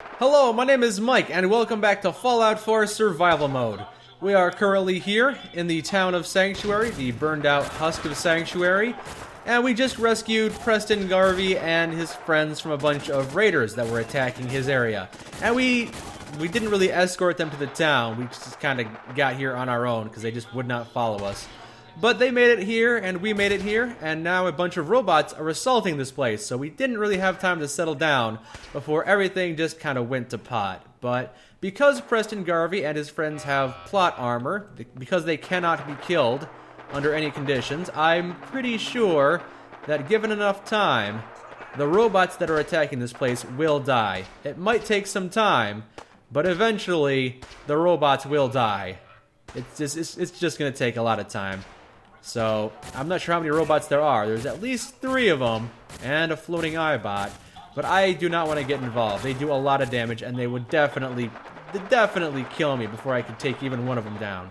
Hello, my name is Mike, and welcome back to Fallout 4 Survival Mode. We are currently here in the town of Sanctuary, the burned-out husk of Sanctuary, and we just rescued Preston Garvey and his friends from a bunch of raiders that were attacking his area. And we didn't really escort them to the town, we just kind of got here on our own, because they just would not follow us. But they made it here, and we made it here, and now a bunch of robots are assaulting this place, so we didn't really have time to settle down before everything just kind of went to pot. But because Preston Garvey and his friends have plot armor, because they cannot be killed under any conditions, I'm pretty sure that given enough time, the robots that are attacking this place will die. It might take some time, but eventually the robots will die. It's just going to take a lot of time. So, I'm not sure how many robots there are. There's at least 3 of them, and a floating eyebot. But I do not want to get involved. They do a lot of damage, and they would definitely kill me before I could take even one of them down.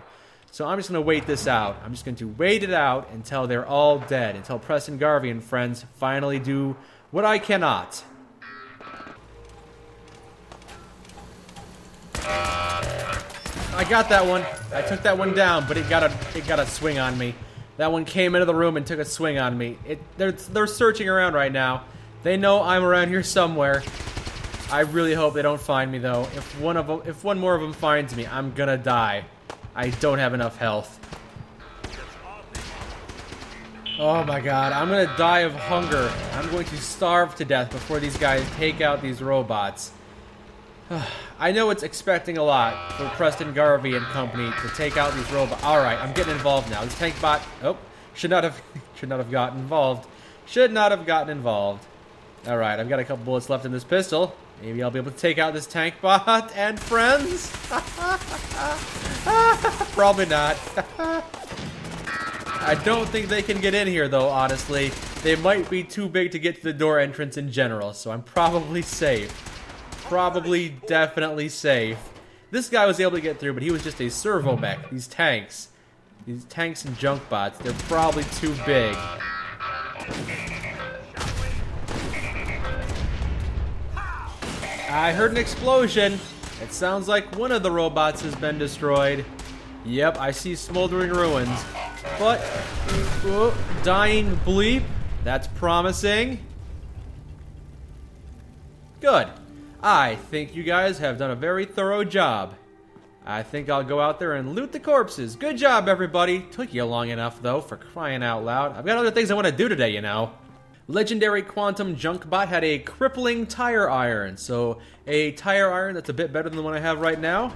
So I'm just going to wait this out. I'm just going to wait it out until they're all dead. Until Preston Garvey and friends finally do what I cannot. I got that one. I took that one down, but it got a swing on me. That one came into the room and took a swing on me. They're searching around right now. They know I'm around here somewhere. I really hope they don't find me though. If one more of them finds me, I'm gonna die. I don't have enough health. Oh my god, I'm gonna die of hunger. I'm going to starve to death before these guys take out these robots. I know it's expecting a lot for Preston Garvey and company to take out these robots. Alright, I'm getting involved now. This tank bot... Oh, should not have gotten involved. Should not have gotten involved. Alright, I've got a couple bullets left in this pistol. Maybe I'll be able to take out this tank bot and friends. Probably not. I don't think they can get in here, though, honestly. They might be too big to get to the door entrance in general, so I'm probably safe. Probably definitely safe. This guy was able to get through, but he was just a servo mech. These tanks and junk bots, they're probably too big. I heard an explosion. It sounds like one of the robots has been destroyed. Yep, I see smoldering ruins. But, dying bleep. That's promising. Good. I think you guys have done a very thorough job. I think I'll go out there and loot the corpses. Good job, everybody. Took you long enough, though, for crying out loud. I've got other things I want to do today, you know. Legendary Quantum Junkbot had a crippling tire iron. So, a tire iron that's a bit better than the one I have right now.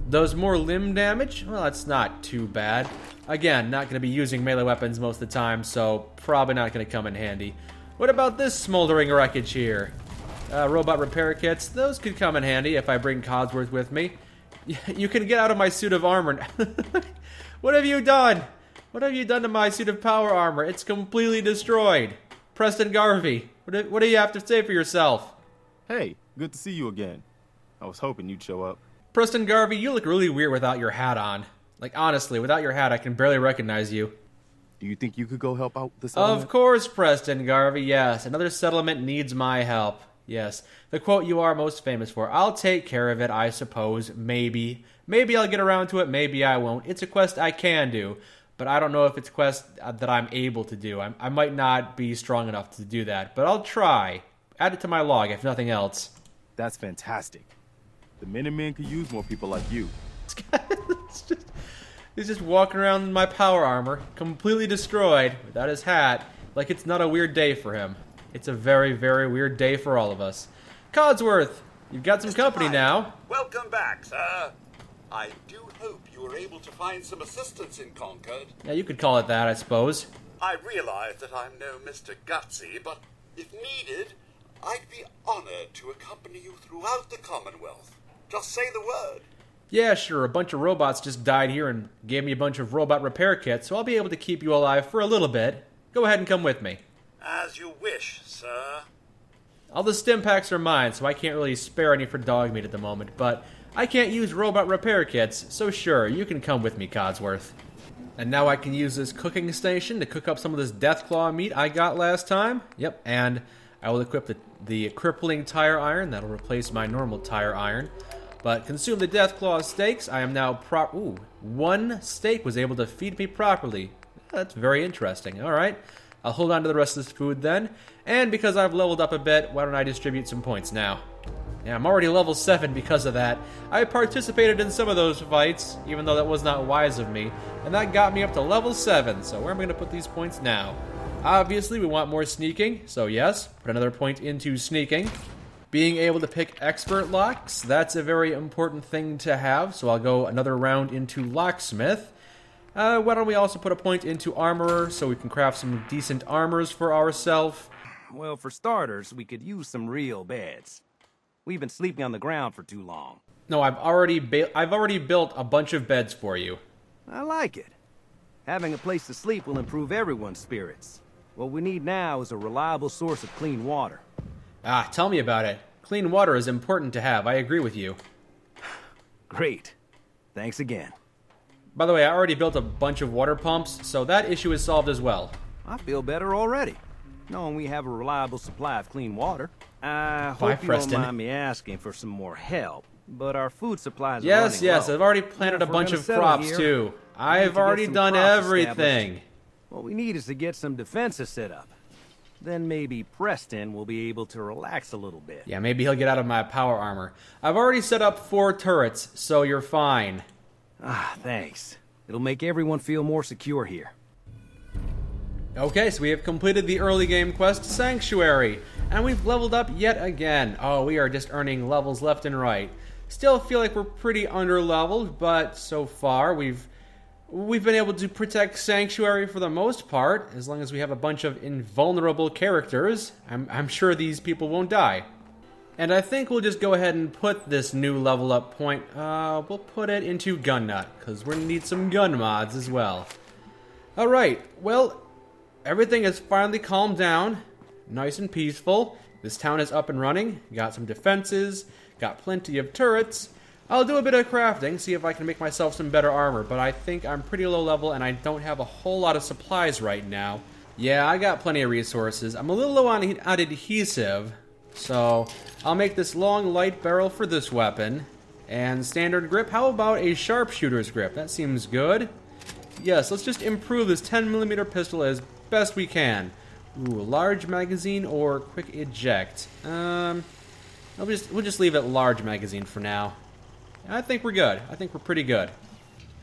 Does more limb damage? Well, that's not too bad. Again, not going to be using melee weapons most of the time, so probably not going to come in handy. What about this smoldering wreckage here? Robot repair kits, those could come in handy if I bring Codsworth with me. You can get out of my suit of armor. What have you done? What have you done to my suit of power armor? It's completely destroyed. Preston Garvey, what do you have to say for yourself? Hey, good to see you again. I was hoping you'd show up. Preston Garvey, you look really weird without your hat on. Like, honestly, without your hat, I can barely recognize you. Do you think you could go help out the settlement? Of course, Preston Garvey, yes. Another settlement needs my help. Yes, the quote you are most famous for. I'll take care of it, I suppose. Maybe. Maybe I'll get around to it, maybe I won't. It's a quest I can do, but I don't know if it's a quest that I'm able to do. I might not be strong enough to do that, but I'll try. Add it to my log, if nothing else. That's fantastic. The Minutemen could use more people like you. He's just walking around in my power armor, completely destroyed, without his hat, like it's not a weird day for him. It's a very, very weird day for all of us. Codsworth, you've got some Mr. company Pike, now. Welcome back, sir. I do hope you were able to find some assistance in Concord. Yeah, you could call it that, I suppose. I realize that I'm no Mr. Gutsy, but if needed, I'd be honored to accompany you throughout the Commonwealth. Just say the word. Yeah, sure, a bunch of robots just died here and gave me a bunch of robot repair kits, so I'll be able to keep you alive for a little bit. Go ahead and come with me. As you wish, sir. All the stim packs are mine, so I can't really spare any for dog meat at the moment, but I can't use robot repair kits, so sure, you can come with me, Codsworth. And now I can use this cooking station to cook up some of this Deathclaw meat I got last time. Yep, and I will equip the crippling tire iron. That'll replace my normal tire iron. But consume the Deathclaw steaks. I am now one steak was able to feed me properly. That's very interesting. Alright. I'll hold on to the rest of this food then. And because I've leveled up a bit, why don't I distribute some points now? Yeah, I'm already level 7 because of that. I participated in some of those fights, even though that was not wise of me. And that got me up to level 7, so where am I going to put these points now? Obviously, we want more sneaking, so yes, put another point into sneaking. Being able to pick expert locks, that's a very important thing to have, so I'll go another round into locksmith. Why don't we also put a point into armorer, so we can craft some decent armors for ourselves. Well, for starters, we could use some real beds. We've been sleeping on the ground for too long. No, I've already built a bunch of beds for you. I like it. Having a place to sleep will improve everyone's spirits. What we need now is a reliable source of clean water. Ah, tell me about it. Clean water is important to have, I agree with you. Great. Thanks again. By the way, I already built a bunch of water pumps, so that issue is solved as well. I feel better already, knowing we have a reliable supply of clean water. I hope you Preston. don't mind me asking for some more help, but our food supplies are Yes, running yes, low. I've already planted a If we're bunch gonna of settle crops here, too. we need I've to already get some done crops everything. established. What we need is to get some defenses set up. Then maybe Preston will be able to relax a little bit. Yeah, maybe he'll get out of my power armor. I've already set up 4 turrets, so you're fine. Ah, thanks. It'll make everyone feel more secure here. Okay, so we have completed the early game quest Sanctuary, and we've leveled up yet again. Oh, we are just earning levels left and right. Still feel like we're pretty under-leveled, but so far we've been able to protect Sanctuary for the most part, as long as we have a bunch of invulnerable characters. I'm sure these people won't die. And I think we'll just go ahead and put this new level up point, we'll put it into Gun Nut, because we're going to need some gun mods as well. Alright, well, everything has finally calmed down, nice and peaceful. This town is up and running, got some defenses, got plenty of turrets. I'll do a bit of crafting, see if I can make myself some better armor, but I think I'm pretty low level and I don't have a whole lot of supplies right now. Yeah, I got plenty of resources. I'm a little low on adhesive, so I'll make this long light barrel for this weapon. And standard grip, how about a sharpshooter's grip? That seems good. Yes, let's just improve this 10mm pistol as best we can. Ooh, large magazine or quick eject? We'll just leave it large magazine for now. I think we're good. I think we're pretty good.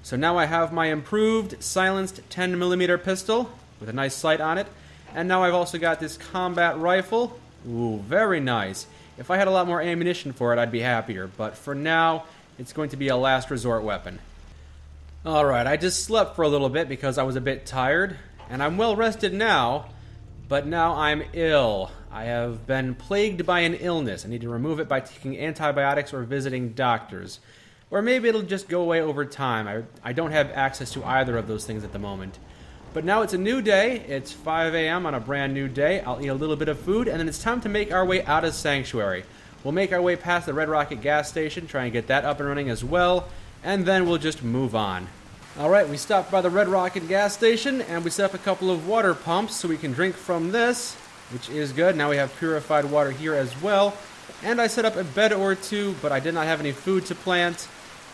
So now I have my improved silenced 10mm pistol with a nice sight on it. And now I've also got this combat rifle. Ooh, very nice. If I had a lot more ammunition for it, I'd be happier. But for now, it's going to be a last resort weapon. Alright, I just slept for a little bit because I was a bit tired. And I'm well rested now. But now I'm ill. I have been plagued by an illness. I need to remove it by taking antibiotics or visiting doctors. Or maybe it'll just go away over time. I don't have access to either of those things at the moment. But now it's a new day. It's 5 a.m. on a brand new day. I'll eat a little bit of food, and then it's time to make our way out of Sanctuary. We'll make our way past the Red Rocket gas station, try and get that up and running as well, and then we'll just move on. Alright, we stopped by the Red Rocket gas station, and we set up a couple of water pumps so we can drink from this, which is good. Now we have purified water here as well. And I set up a bed or two, but I did not have any food to plant.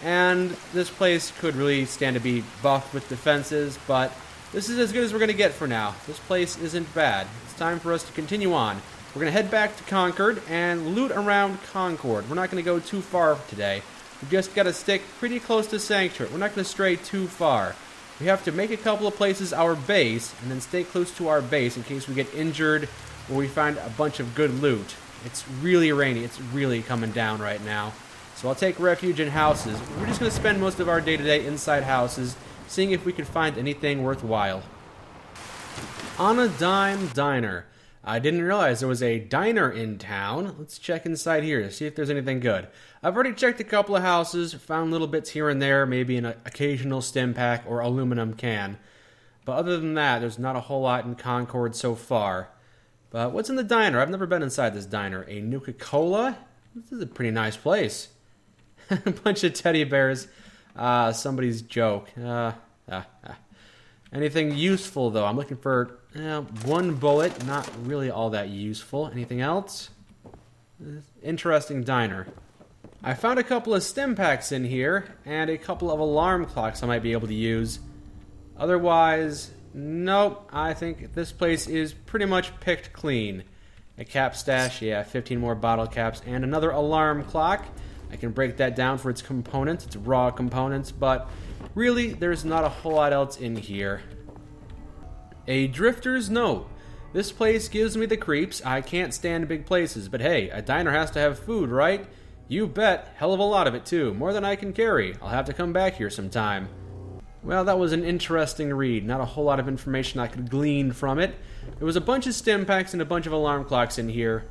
And this place could really stand to be buffed with defenses, but this is as good as we're going to get for now. This place isn't bad. It's time for us to continue on. We're going to head back to Concord and loot around Concord. We're not going to go too far today. We've just got to stick pretty close to Sanctuary. We're not going to stray too far. We have to make a couple of places our base, and then stay close to our base in case we get injured or we find a bunch of good loot. It's really rainy. It's really coming down right now. So I'll take refuge in houses. We're just going to spend most of our day-to-day inside houses, seeing if we can find anything worthwhile. On a Dime Diner. I didn't realize there was a diner in town. Let's check inside here to see if there's anything good. I've already checked a couple of houses, found little bits here and there, maybe an occasional stim pack or aluminum can. But other than that, there's not a whole lot in Concord so far. But what's in the diner? I've never been inside this diner. A Nuka-Cola? This is a pretty nice place. A bunch of teddy bears. Somebody's joke. Anything useful, though? I'm looking for One bullet, not really all that useful. Anything else? Interesting diner. I found a couple of stim packs in here, and a couple of alarm clocks I might be able to use. Otherwise, nope, I think this place is pretty much picked clean. A cap stash, yeah, 15 more bottle caps, and another alarm clock. I can break that down for its components, its raw components, but really, there's not a whole lot else in here. A drifter's note. This place gives me the creeps. I can't stand big places, but hey, a diner has to have food, right? You bet. Hell of a lot of it, too. More than I can carry. I'll have to come back here sometime. Well, that was an interesting read. Not a whole lot of information I could glean from it. There was a bunch of stim packs and a bunch of alarm clocks in here,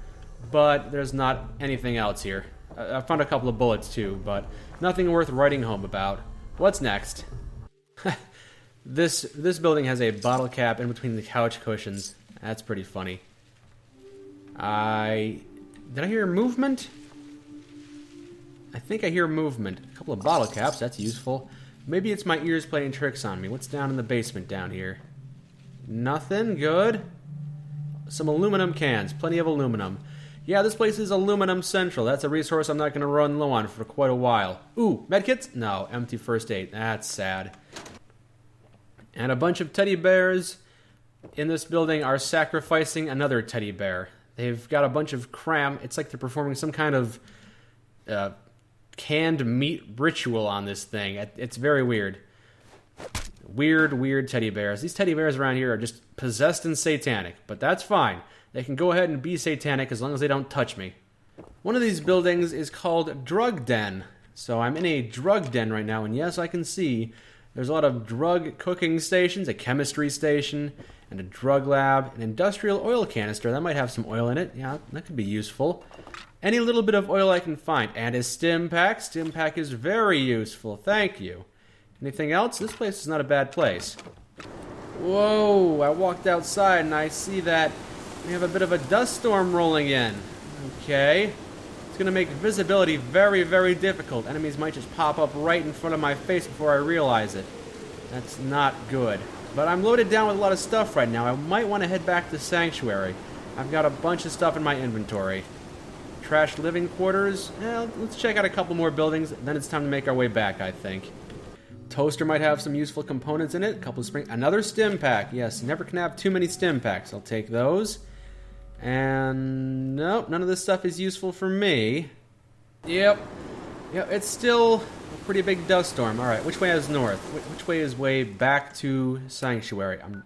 but there's not anything else here. I found a couple of bullets, too, but nothing worth writing home about. What's next? This building has a bottle cap in between the couch cushions. That's pretty funny. Did I hear movement? I think I hear movement. A couple of bottle caps, that's useful. Maybe it's my ears playing tricks on me. What's down in the basement down here? Nothing, good. Some aluminum cans, plenty of aluminum. Yeah, this place is aluminum central. That's a resource I'm not going to run low on for quite a while. Ooh, medkits? No, empty first aid. That's sad. And a bunch of teddy bears in this building are sacrificing another teddy bear. They've got a bunch of cram. It's like they're performing some kind of canned meat ritual on this thing. It's very weird. Weird teddy bears. These teddy bears around here are just possessed and satanic, but that's fine. They can go ahead and be satanic as long as they don't touch me. One of these buildings is called Drug Den. So I'm in a drug den right now, and yes, I can see there's a lot of drug cooking stations, a chemistry station, and a drug lab, an industrial oil canister. That might have some oil in it. Yeah, that could be useful. Any little bit of oil I can find. And a stim pack. Stim pack is very useful. Thank you. Anything else? This place is not a bad place. Whoa, I walked outside and I see that we have a bit of a dust storm rolling in. Okay. It's going to make visibility very difficult. Enemies might just pop up right in front of my face before I realize it. That's not good. But I'm loaded down with a lot of stuff right now. I might want to head back to Sanctuary. I've got a bunch of stuff in my inventory. Trashed living quarters. Let's check out a couple more buildings. Then it's time to make our way back, I think. Toaster might have some useful components in it. A couple of another stim pack. Yes, never can have too many stim packs. I'll take those. And nope, none of this stuff is useful for me. Yep, it's still a pretty big dust storm. All right, which way is north? Which way is way back to Sanctuary? I'm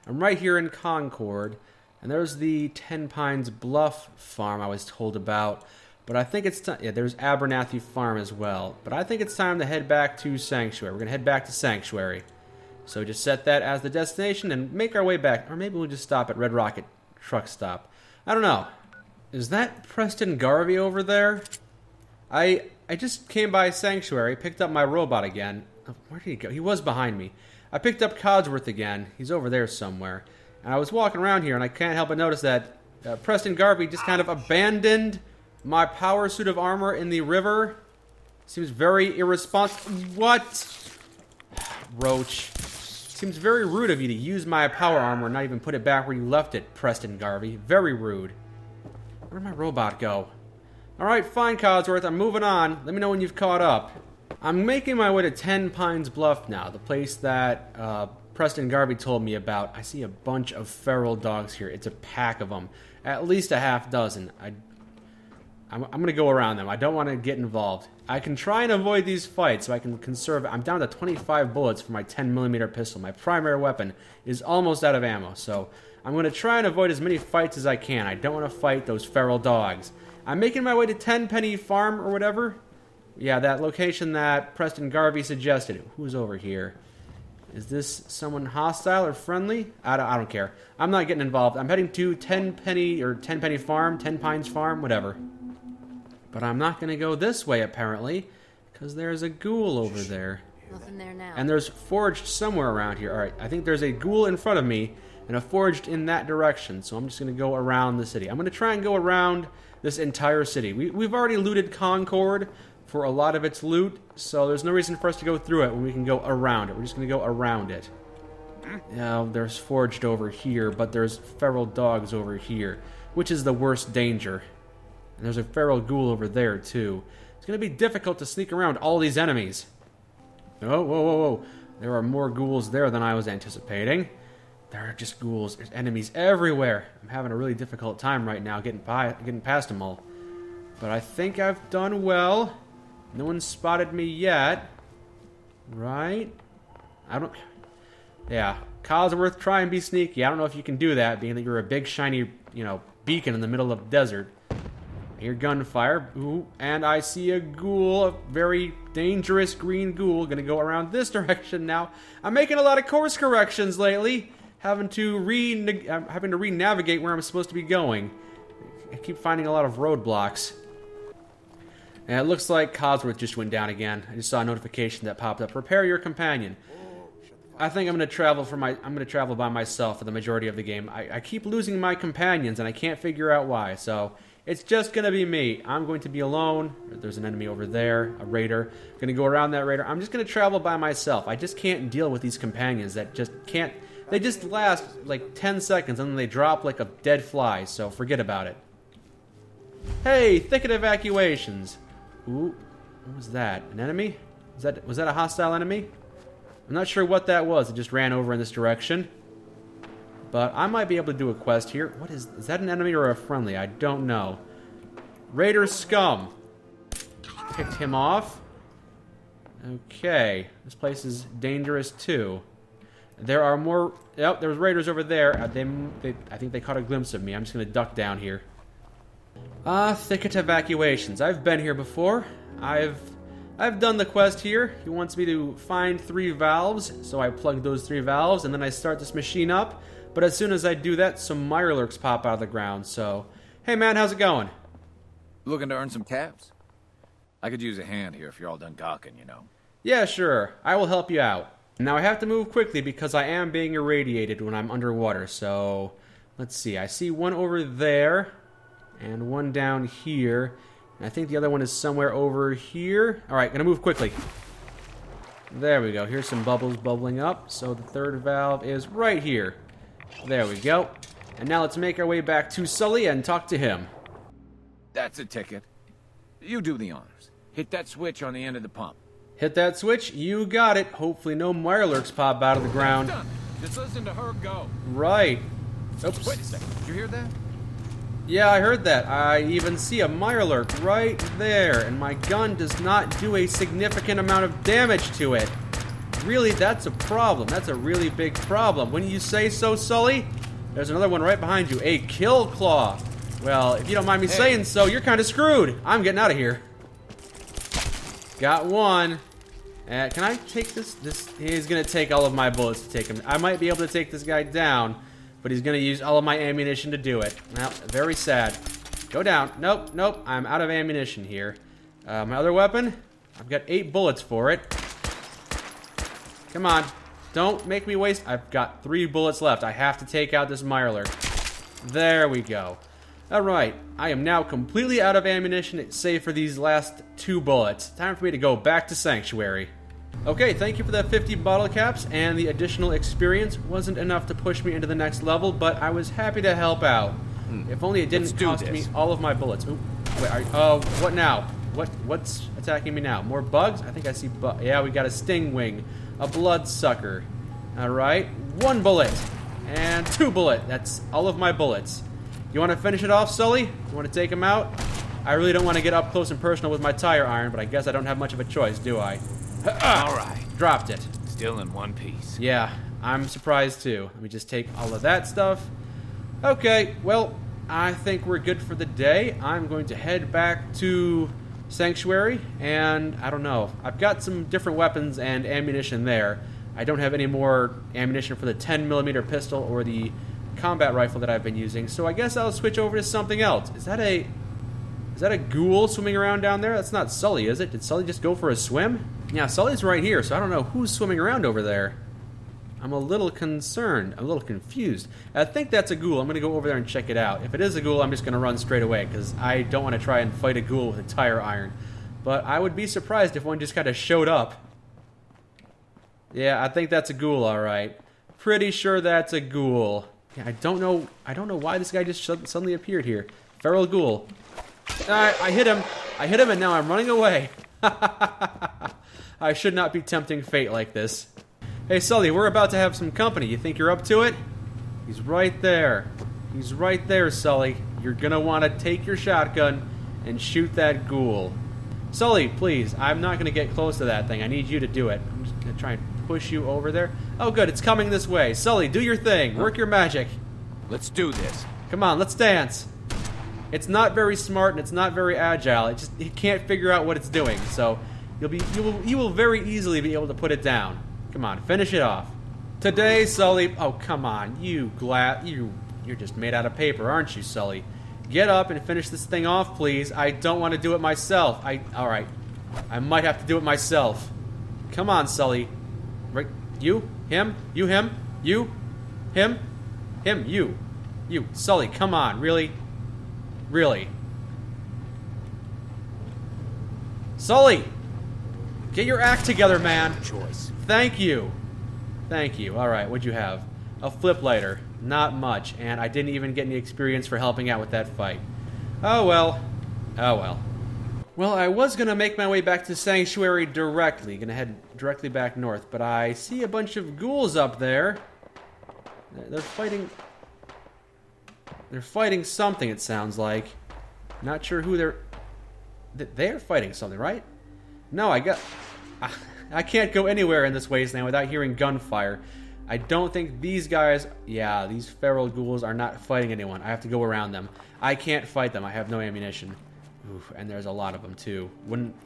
right here in Concord, and there's the Ten Pines Bluff farm I was told about. But I think it's time. Yeah, there's Abernathy Farm as well. But I think it's time to head back to Sanctuary. We're gonna head back to Sanctuary. So just set that as the destination and make our way back. Or maybe we'll just stop at Red Rocket Truck Stop. I don't know. Is that Preston Garvey over there? I just came by Sanctuary, picked up my robot again. Oh, where did he go? He was behind me. I picked up Codsworth again. He's over there somewhere. And I was walking around here, and I can't help but notice that Preston Garvey just kind of abandoned my power suit of armor in the river. Seems very irresponsible. What? Roach. Seems very rude of you to use my power armor and not even put it back where you left it, Preston Garvey. Very rude. Where'd my robot go? Alright, fine, Codsworth. I'm moving on. Let me know when you've caught up. I'm making my way to Ten Pines Bluff now, the place that Preston Garvey told me about. I see a bunch of feral dogs here. It's a pack of them. At least a half dozen. I'm going to go around them. I don't want to get involved. I can try and avoid these fights so I can conserve. I'm down to 25 bullets for my 10mm pistol. My primary weapon is almost out of ammo, so I'm going to try and avoid as many fights as I can. I don't want to fight those feral dogs. I'm making my way to Tenpenny Farm or whatever. Yeah, that location that Preston Garvey suggested. Who's over here? Is this someone hostile or friendly? I don't care. I'm not getting involved. I'm heading to Tenpenny Farm, Ten Pines Farm, whatever. But I'm not going to go this way, apparently, because there's a ghoul over there. Nothing there now. And there's forged somewhere around here. All right, I think there's a ghoul in front of me and a forged in that direction, so I'm just going to go around the city. I'm going to try and go around this entire city. We've already looted Concord for a lot of its loot, so there's no reason for us to go through it when we can go around it. We're just going to go around it. There's forged over here, but there's feral dogs over here, which is the worst danger. And there's a feral ghoul over there, too. It's going to be difficult to sneak around all these enemies. Oh, whoa, whoa, whoa. There are more ghouls there than I was anticipating. There are just ghouls. There's enemies everywhere. I'm having a really difficult time right now getting past them all. But I think I've done well. No one's spotted me yet. Right? Yeah. Cosworth, try and be sneaky. I don't know if you can do that, being that you're a big, shiny, beacon in the middle of the desert. I hear gunfire. Ooh, and I see a ghoul, a very dangerous green ghoul. Gonna go around this direction now. I'm making a lot of course corrections lately. Having to re-navigate where I'm supposed to be going. I keep finding a lot of roadblocks. And it looks like Cosworth just went down again. I just saw a notification that popped up. Prepare your companion. I think I'm going to travel by myself for the majority of the game. I keep losing my companions and I can't figure out why. So it's just going to be me. I'm going to be alone. There's an enemy over there, a raider. I'm going to go around that raider. I'm just going to travel by myself. I just can't deal with these companions that just can't. They just last like 10 seconds and then they drop like a dead fly. So forget about it. Hey, thicket evacuations. Ooh, what was that? An enemy? Was that a hostile enemy? I'm not sure what that was. It just ran over in this direction. But I might be able to do a quest here. What is that an enemy or a friendly? I don't know. Raider scum. Picked him off. Okay. This place is dangerous too. There are more... Yep, there's raiders over there. I think they caught a glimpse of me. I'm just going to duck down here. Thicket evacuations. I've been here before. I've done the quest here. He wants me to find 3 valves, so I plug those 3 valves, and then I start this machine up. But as soon as I do that, some mirelurks pop out of the ground, so... Hey man, how's it going? Looking to earn some caps? I could use a hand here if you're all done gawking, Yeah, sure. I will help you out. Now I have to move quickly because I am being irradiated when I'm underwater, so... Let's see, I see one over there, and one down here. And I think the other one is somewhere over here. Alright, gonna move quickly. There we go. Here's some bubbles bubbling up. So the 3rd valve is right here. There we go. And now let's make our way back to Sully and talk to him. That's a ticket. You do the honors. Hit that switch on the end of the pump. Hit that switch. You got it. Hopefully no mirelurks pop out of the ground. Done. Just listen to her go. Right. Oops. Wait a second. Did you hear that? Yeah, I heard that. I even see a mirelurk right there, and my gun does not do a significant amount of damage to it. Really, that's a problem. That's a really big problem. When you say so, Sully, there's another one right behind you. A kill claw. Well, if you don't mind me saying so, you're kind of screwed. I'm getting out of here. Got one. Can I take this? He's going to take all of my bullets to take him. I might be able to take this guy down. But he's going to use all of my ammunition to do it. Well, very sad. Go down. Nope, nope. I'm out of ammunition here. My other weapon? I've got 8 bullets for it. Come on. Don't make me waste... I've got 3 bullets left. I have to take out this mirelurk. There we go. Alright. I am now completely out of ammunition, save for these last 2 bullets. Time for me to go back to Sanctuary. Okay, thank you for the 50 bottle caps, and the additional experience wasn't enough to push me into the next level, but I was happy to help out. If only it didn't cost me all of my bullets. Ooh, wait, what now? What's attacking me now? More bugs? I think I see bugs. Yeah, we got a stingwing, a bloodsucker. Alright, 1 bullet, and 2 bullets. That's all of my bullets. You want to finish it off, Sully? You want to take him out? I really don't want to get up close and personal with my tire iron, but I guess I don't have much of a choice, do I? Alright. Dropped it. Still in one piece. Yeah, I'm surprised too. Let me just take all of that stuff. Okay, well, I think we're good for the day. I'm going to head back to Sanctuary, and I don't know. I've got some different weapons and ammunition there. I don't have any more ammunition for the 10mm pistol or the combat rifle that I've been using, so I guess I'll switch over to something else. Is that a ghoul swimming around down there? That's not Sully, is it? Did Sully just go for a swim? Yeah, Sully's right here, so I don't know who's swimming around over there. I'm a little concerned. I'm a little confused. I think that's a ghoul. I'm going to go over there and check it out. If it is a ghoul, I'm just going to run straight away, because I don't want to try and fight a ghoul with a tire iron. But I would be surprised if one just kind of showed up. Yeah, I think that's a ghoul, alright. Pretty sure that's a ghoul. Yeah, I don't know why this guy just suddenly appeared here. Feral ghoul. I hit him. I hit him and now I'm running away. I should not be tempting fate like this. Hey, Sully, we're about to have some company. You think you're up to it? He's right there. He's right there, Sully. You're gonna want to take your shotgun and shoot that ghoul. Sully, please. I'm not gonna get close to that thing. I need you to do it. I'm just gonna try and push you over there. Oh, good. It's coming this way. Sully, do your thing. Work your magic. Let's do this. Come on, let's dance. It's not very smart and it's not very agile. It can't figure out what it's doing. So you will very easily be able to put it down. Come on, finish it off. Today, Sully. Oh, come on, you're just made out of paper, aren't you, Sully? Get up and finish this thing off, please. I don't want to do it myself. All right. I might have to do it myself. Come on, Sully. Right, you, him, you, him, you, him, you. Sully, come on, really? Really? Sully! Get your act together, man. Choice. Thank you. Thank you. Alright, what'd you have? A flip lighter. Not much, and I didn't even get any experience for helping out with that fight. Oh well. Oh well. Well, I was gonna make my way back to Sanctuary directly. Gonna head directly back north, but I see a bunch of ghouls up there. They're fighting... They're fighting something, it sounds like. Not sure who they're... They're fighting something, right? No, I can't go anywhere in this wasteland without hearing gunfire. I don't think these guys... Yeah, these feral ghouls are not fighting anyone. I have to go around them. I can't fight them. I have no ammunition. Oof, and there's a lot of them, too.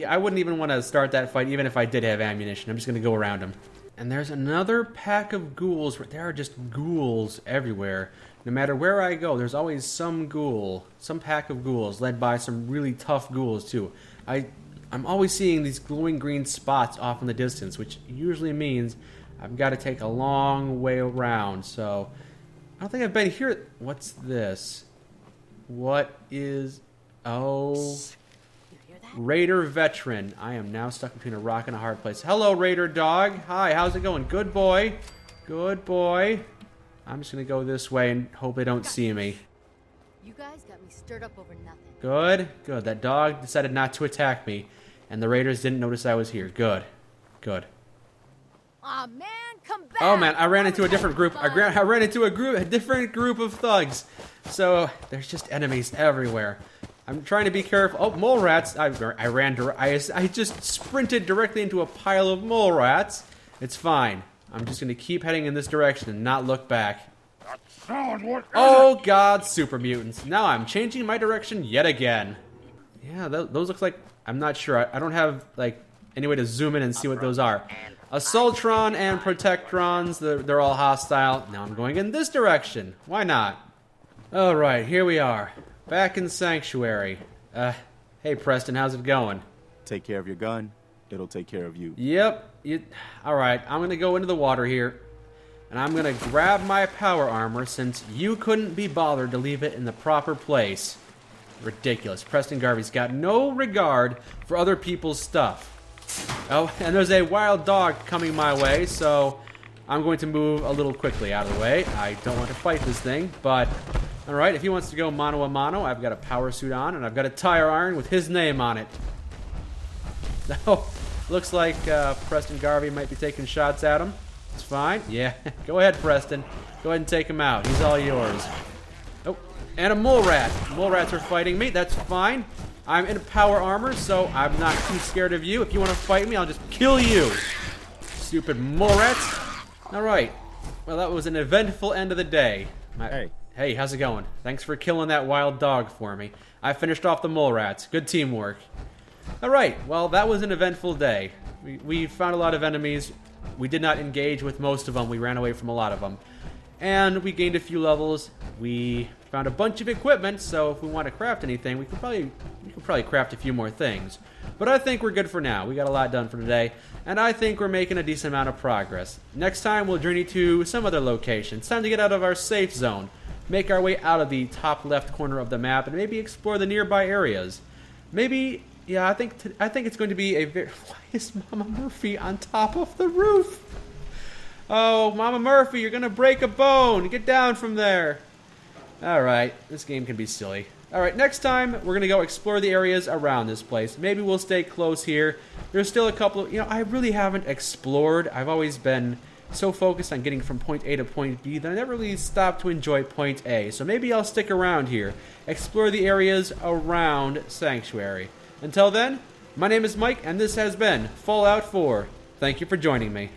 I wouldn't even want to start that fight even if I did have ammunition. I'm just going to go around them. And there's another pack of ghouls. There are just ghouls everywhere. No matter where I go, there's always some ghoul, some pack of ghouls, led by some really tough ghouls, too. I'm always seeing these glowing green spots off in the distance, which usually means I've got to take a long way around, so... I don't think I've been here... What's this? What is... Oh... Raider Veteran. I am now stuck between a rock and a hard place. Hello, Raider Dog. Hi, how's it going? Good boy. Good boy. I'm just going to go this way and hope they don't see me. You guys got me stirred up over nothing. Good. Good. That dog decided not to attack me, and the Raiders didn't notice I was here. Good. Good. Aw, man, come back! Oh, man, I ran into a different group. I ran into a different group of thugs. So, there's just enemies everywhere. I'm trying to be careful. Oh, mole rats. I just sprinted directly into a pile of mole rats. It's fine. I'm just going to keep heading in this direction and not look back. Oh, God, super mutants. Now I'm changing my direction yet again. Yeah, those look like... I'm not sure. I don't have, like, any way to zoom in and see what those are. Assaultron and Protectrons, they're all hostile. Now I'm going in this direction. Why not? All right, here we are. Back in Sanctuary. Hey, Preston, how's it going? Take care of your gun. It'll take care of you. Yep. All right, I'm going to go into the water here. And I'm going to grab my power armor since you couldn't be bothered to leave it in the proper place. Ridiculous. Preston Garvey's got no regard for other people's stuff. Oh, and there's a wild dog coming my way, so I'm going to move a little quickly out of the way. I don't want to fight this thing, but... Alright, if he wants to go mano a mano, I've got a power suit on, and I've got a tire iron with his name on it. Oh, looks like Preston Garvey might be taking shots at him. It's fine. Yeah, go ahead, Preston. Go ahead and take him out. He's all yours. Oh, and a mole rat. Mole rats are fighting me. That's fine. I'm in power armor, so I'm not too scared of you. If you want to fight me, I'll just kill you. Stupid mole rats. Alright. Well, that was an eventful end of the day. Hey, how's it going? Thanks for killing that wild dog for me. I finished off the mole rats. Good teamwork. Alright, well, that was an eventful day. We found a lot of enemies. We did not engage with most of them. We ran away from a lot of them. And we gained a few levels. We found a bunch of equipment, so if we want to craft anything, we could probably craft a few more things. But I think we're good for now. We got a lot done for today, and I think we're making a decent amount of progress. Next time, we'll journey to some other location. It's time to get out of our safe zone. Make our way out of the top left corner of the map and maybe explore the nearby areas. Maybe, yeah, I think it's going to be a very... Why is Mama Murphy on top of the roof? Oh, Mama Murphy, you're gonna break a bone. Get down from there. Alright, this game can be silly. Alright, next time, we're gonna go explore the areas around this place. Maybe we'll stay close here. There's still a couple of, I really haven't explored. I've always been so focused on getting from point A to point B that I never really stopped to enjoy point A. So maybe I'll stick around here, explore the areas around Sanctuary. Until then, my name is Mike, and this has been Fallout 4. Thank you for joining me.